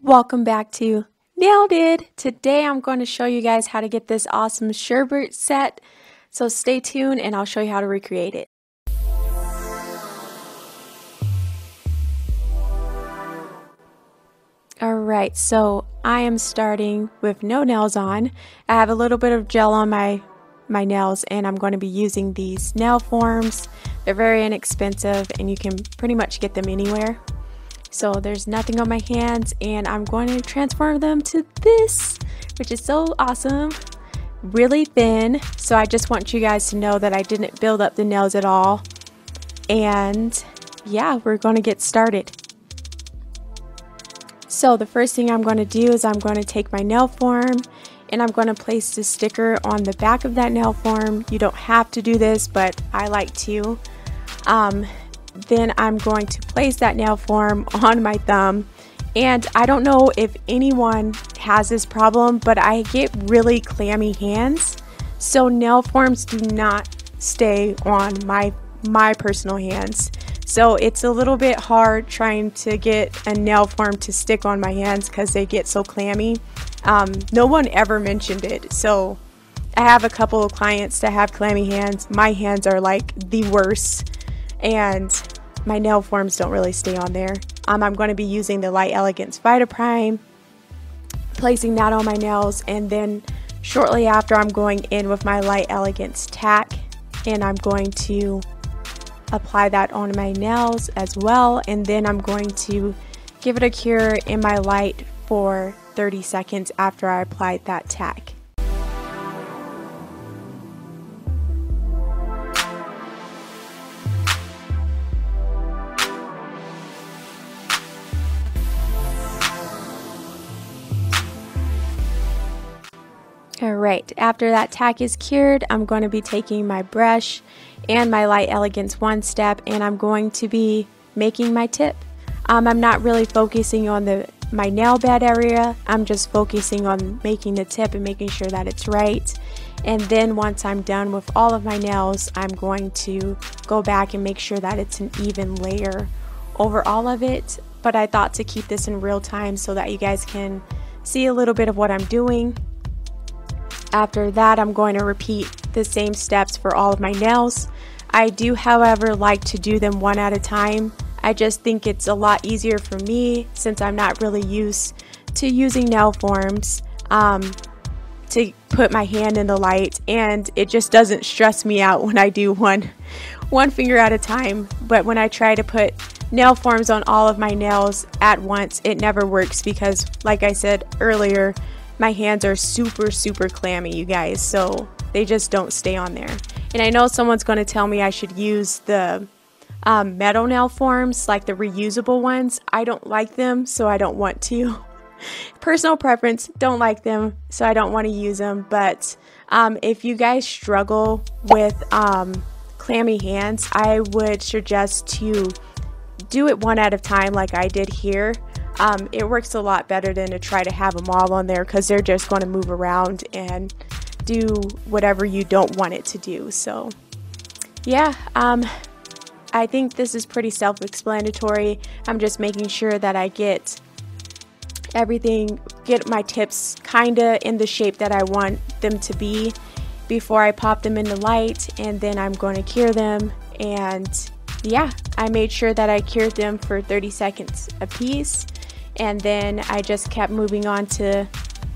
Welcome back to Nailed It. Today I'm going to show you guys how to get this awesome sherbet set. So stay tuned and I'll show you how to recreate it. Alright, so I am starting with no nails on. I have a little bit of gel on my nails and I'm going to be using these nail forms. They're very inexpensive and you can pretty much get them anywhere. So there's nothing on my hands and I'm going to transform them to this, which is so awesome. Really thin, so I just want you guys to know that I didn't build up the nails at all. And yeah, we're going to get started. So the first thing I'm going to do is I'm going to take my nail form and I'm going to place the sticker on the back of that nail form. You don't have to do this, but I like to. Then I'm going to place that nail form on my thumb. And I don't know if anyone has this problem, but I get really clammy hands. So nail forms do not stay on my personal hands. So it's a little bit hard trying to get a nail form to stick on my hands because they get so clammy. No one ever mentioned it. So I have a couple of clients that have clammy hands. My hands are like the worst. And my nail forms don't really stay on there. I'm going to be using the Light Elegance Vita Prime, placing that on my nails, and then shortly after I'm going in with my Light Elegance Tack, and I'm going to apply that on my nails as well, and then I'm going to give it a cure in my light for 30 seconds after I applied that tack. Alright, after that tack is cured, I'm going to be taking my brush and my Light Elegance One Step and I'm going to be making my tip. I'm not really focusing on my nail bed area, I'm just focusing on making the tip and making sure that it's right. And then once I'm done with all of my nails, I'm going to go back and make sure that it's an even layer over all of it. But I thought to keep this in real time so that you guys can see a little bit of what I'm doing. After that, I'm going to repeat the same steps for all of my nails. I do, however, like to do them one at a time. I just think it's a lot easier for me since I'm not really used to using nail forms to put my hand in the light, and it just doesn't stress me out when I do one finger at a time. But when I try to put nail forms on all of my nails at once, it never works because, like I said earlier, my hands are super clammy, you guys, so they just don't stay on there. And I know someone's going to tell me I should use the metal nail forms, like the reusable ones. I don't like them, so I don't want to. Personal preference, don't like them, so I don't want to use them. But if you guys struggle with clammy hands, I would suggest to do it one at a time like I did here. It works a lot better than to try to have them all on there because they're just going to move around and do whatever you don't want it to do. So yeah, I think this is pretty self-explanatory. I'm just making sure that I get my tips kinda in the shape that I want them to be before I pop them in the light, and then I'm going to cure them. And yeah, I made sure that I cured them for 30 seconds a piece. And then I just kept moving on to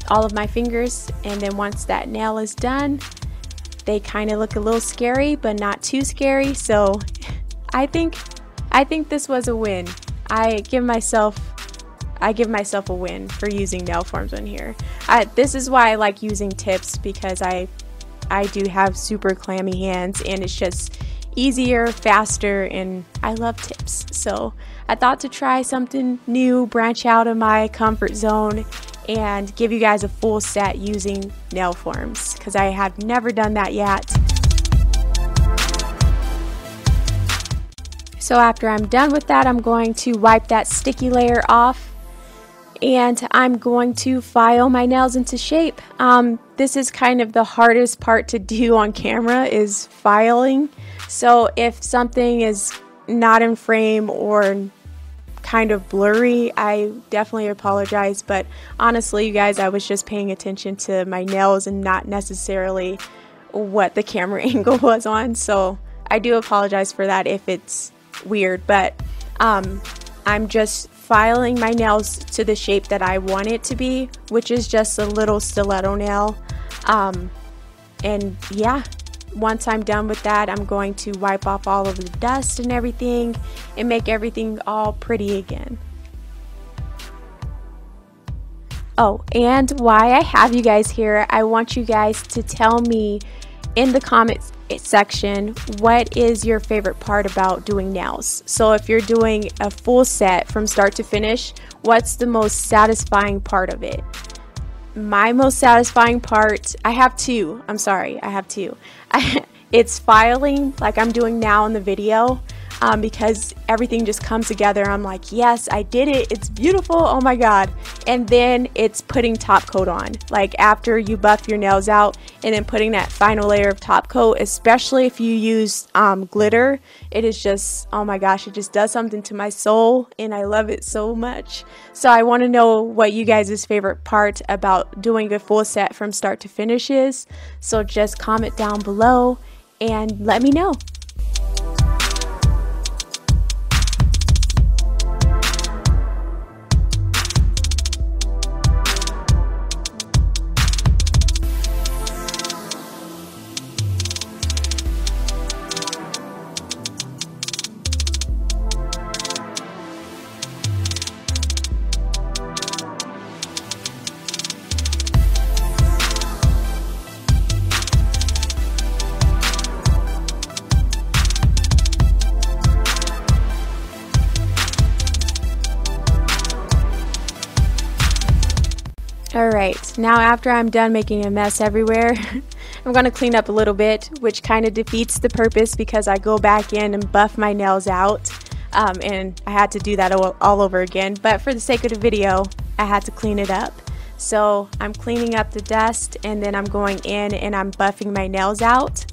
all of my fingers, and then once that nail is done, they kind of look a little scary but not too scary. So I think this was a win. I give myself a win for using nail forms on here. This is why I like using tips, because I do have super clammy hands and it's just easier, faster, and I love tips. So I thought to try something new, branch out of my comfort zone, and give you guys a full set using nail forms because I have never done that yet. So after I'm done with that, I'm going to wipe that sticky layer off and I'm going to file my nails into shape. This is kind of the hardest part to do on camera, is filing. So if something is not in frame or kind of blurry, I definitely apologize, but honestly, you guys, I was just paying attention to my nails and not necessarily what the camera angle was on, so I do apologize for that if it's weird, but I'm just filing my nails to the shape that I want it to be, which is just a little stiletto nail. And yeah, once I'm done with that, I'm going to wipe off all of the dust and everything and make everything all pretty again. Oh, and why I have you guys here, I want you guys to tell me in the comments section what is your favorite part about doing nails. So if you're doing a full set from start to finish, what's the most satisfying part of it? My most satisfying part, I have two. I'm sorry, I have two. It's filing like I'm doing now in the video, because everything just comes together. I'm like, yes, I did it. It's beautiful. Oh my God. And then it's putting top coat on. Like after you buff your nails out and then putting that final layer of top coat, especially if you use glitter, it is just, oh my gosh, it just does something to my soul and I love it so much. So I want to know what you guys' favorite part about doing a full set from start to finish is. So just comment down below and let me know. Alright, now after I'm done making a mess everywhere, I'm going to clean up a little bit, which kind of defeats the purpose because I go back in and buff my nails out, and I had to do that all over again, but for the sake of the video, I had to clean it up. So I'm cleaning up the dust and then I'm going in and I'm buffing my nails out.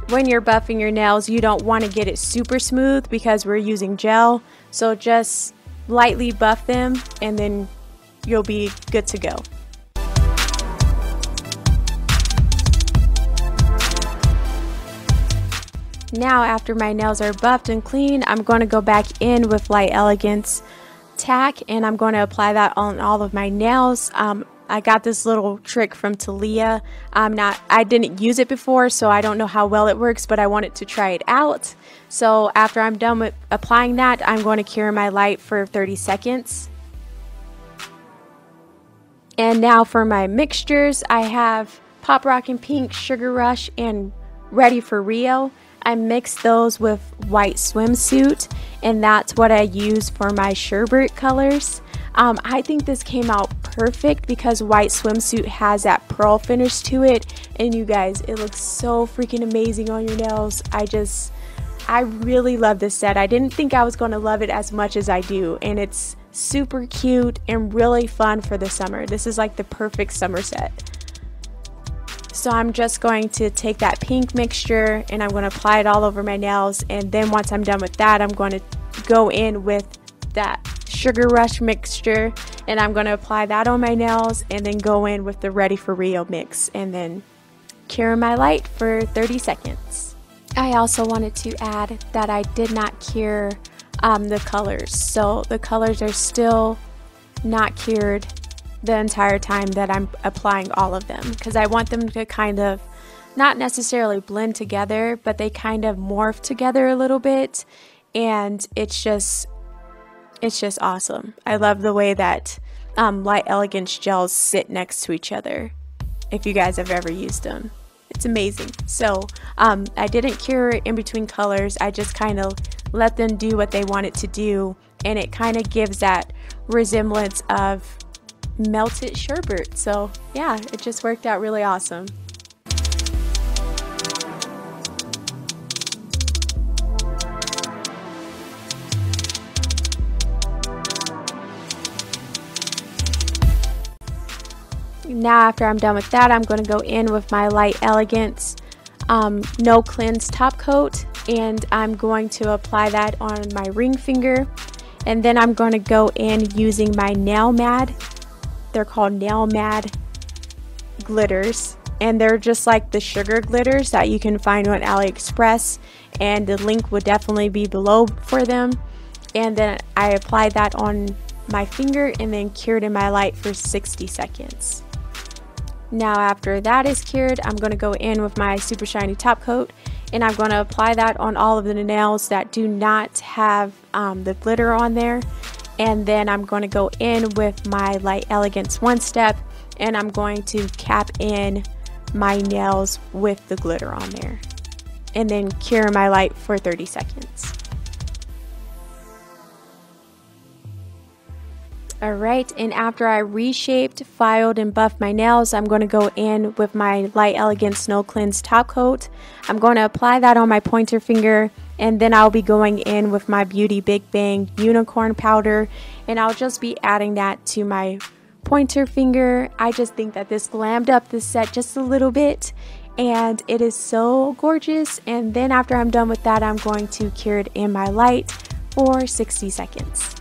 When you're buffing your nails, you don't want to get it super smooth because we're using gel, so just lightly buff them and then you'll be good to go. Now after my nails are buffed and clean, I'm going to go back in with Light Elegance tack and I'm going to apply that on all of my nails. I got this little trick from Talia. I didn't use it before, so I don't know how well it works, but I wanted to try it out. So after I'm done with applying that, I'm going to cure my light for 30 seconds. And now for my mixtures, I have Pop Rockin Pink, Sugar Rush, and Ready for Rio. I mixed those with white swimsuit, and that's what I use for my sherbet colors. I think this came out perfect because white swimsuit has that pearl finish to it, and you guys, it looks so freaking amazing on your nails. I really love this set. I didn't think I was going to love it as much as I do, and it's super cute and really fun for the summer. This is like the perfect summer set. So I'm just going to take that pink mixture and I'm going to apply it all over my nails, and then once I'm done with that, I'm going to go in with that Sugar Rush mixture and I'm going to apply that on my nails and then go in with the Ready for Rio mix and then cure my light for 30 seconds. I also wanted to add that I did not cure the colors, so the colors are still not cured the entire time that I'm applying all of them, because I want them to kind of not necessarily blend together, but they kind of morph together a little bit, and it's just awesome. I love the way that Light Elegance gels sit next to each other. If you guys have ever used them, it's amazing. So I didn't cure it in between colors. I just kind of let them do what they want it to do, and it kind of gives that resemblance of melted sherbet. So yeah, it just worked out really awesome. Now after I'm done with that, I'm going to go in with my Light Elegance No Cleanse top coat, and I'm going to apply that on my ring finger, And then I'm going to go in using my Nail Mad. They're called Nail Mad glitters, and they're just like the sugar glitters that you can find on AliExpress, and the link would definitely be below for them. And then I applied that on my finger and then cured in my light for 60 seconds. Now after that is cured, I'm going to go in with my super shiny top coat, and I'm going to apply that on all of the nails that do not have the glitter on there. And then I'm going to go in with my Light Elegance One Step, and I'm going to cap in my nails with the glitter on there, and then cure my light for 30 seconds. Alright, and after I reshaped, filed, and buffed my nails, I'm going to go in with my Light Elegance Snow Cleanse top coat. I'm going to apply that on my pointer finger, and then I'll be going in with my Beauty Bigbang Unicorn powder, and I'll just be adding that to my pointer finger. I just think that this glammed up this set just a little bit, and it is so gorgeous. And then after I'm done with that, I'm going to cure it in my light for 60 seconds.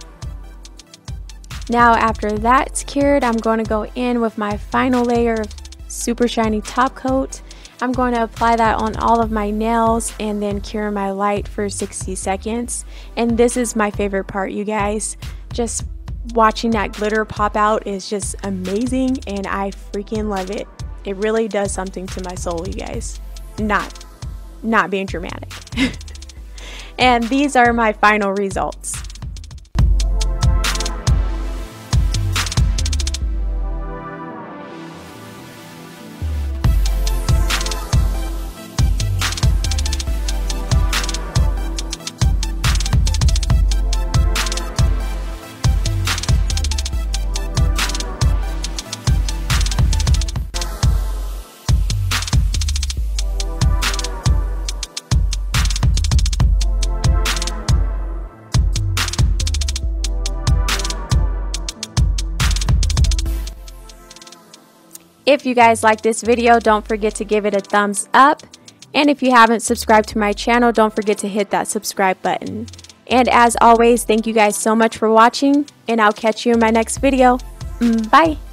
Now after that's cured, I'm going to go in with my final layer of super shiny top coat. I'm going to apply that on all of my nails and then cure my light for 60 seconds. And this is my favorite part, you guys. Just watching that glitter pop out is just amazing, and I freaking love it. It really does something to my soul, you guys. Not being dramatic. And these are my final results. If you guys like this video, don't forget to give it a thumbs up. And if you haven't subscribed to my channel, don't forget to hit that subscribe button. And as always, thank you guys so much for watching, and I'll catch you in my next video. Bye!